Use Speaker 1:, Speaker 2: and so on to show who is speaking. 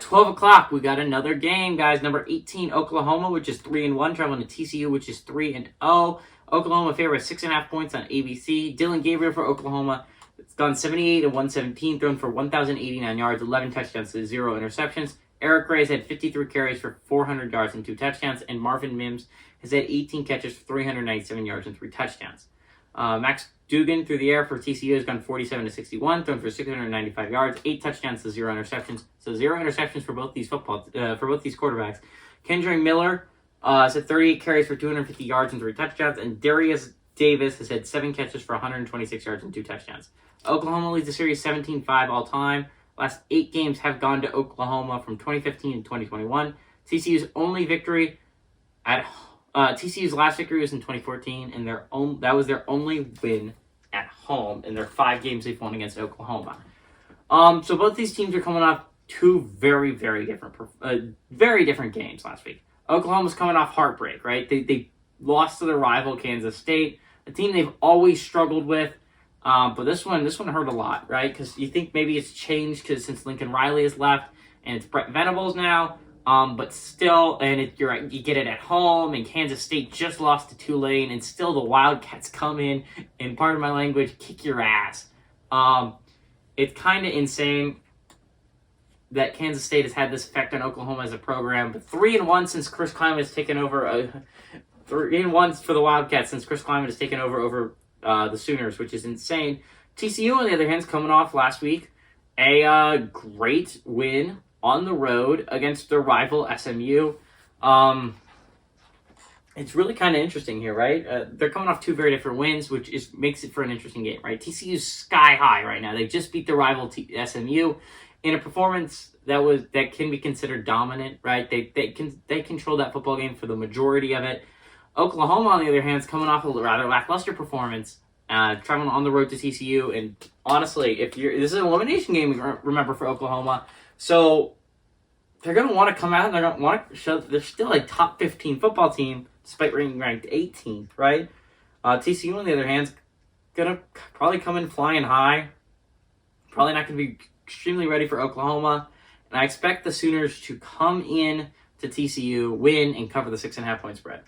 Speaker 1: 12 o'clock, we got another game, guys. Number 18, Oklahoma, which is 3-1, traveling to TCU, which is 3-0. Oklahoma favorite 6.5 points on ABC. Dylan Gabriel for Oklahoma. It's gone 78 and 117, thrown for 1,089 yards, 11 touchdowns to 0 interceptions. Eric Reyes had 53 carries for 400 yards and 2 touchdowns, and Marvin Mims has had 18 catches for 397 yards and 3 touchdowns. Max Duggan through the air for TCU has gone 47 to 61, thrown for 695 yards, 8 touchdowns to 0 interceptions. So 0 interceptions for both these quarterbacks. Kendra Miller has had 38 carries for 250 yards and 3 touchdowns, and Darius Davis has had 7 catches for 126 yards and 2 touchdowns. Oklahoma leads the series 17-5 all time. Last 8 games have gone to Oklahoma from 2015 to 2021. TCU's last victory was in 2014, and that was their only win at home in their 5 games they've won against Oklahoma. So both these teams are coming off 2 very, very different games last week. Oklahoma's coming off heartbreak, right? They lost to their rival Kansas State, a team they've always struggled with. But this one hurt a lot, right? Because you think maybe it's changed since Lincoln Riley has left and it's Brett Venables now. But still, and you get it at home, and Kansas State just lost to Tulane, and still the Wildcats come in and, pardon my language, kick your ass. It's kind of insane that Kansas State has had this effect on Oklahoma as a program. But 3-1 since Chris Kleiman has taken over. 3-1 for the Wildcats since Chris Kleiman has taken over the Sooners, which is insane. TCU, on the other hand, is coming off last week a great win on the road against their rival SMU. It's really kind of interesting here, right? They're coming off 2 very different wins, which makes it for an interesting game, right? TCU's sky high right now. They just beat the rival SMU in a performance that can be considered dominant, right? They control that football game for the majority of it. Oklahoma, on the other hand, is coming off a rather lackluster performance, traveling on the road to TCU. And honestly, this is an elimination game, remember, for Oklahoma. So they're going to want to come out and they're going to want to show that they're still a top 15 football team, despite being ranked 18th, right? TCU, on the other hand, is going to probably come in flying high. Probably not going to be extremely ready for Oklahoma. And I expect the Sooners to come in to TCU, win, and cover the 6.5 point spread.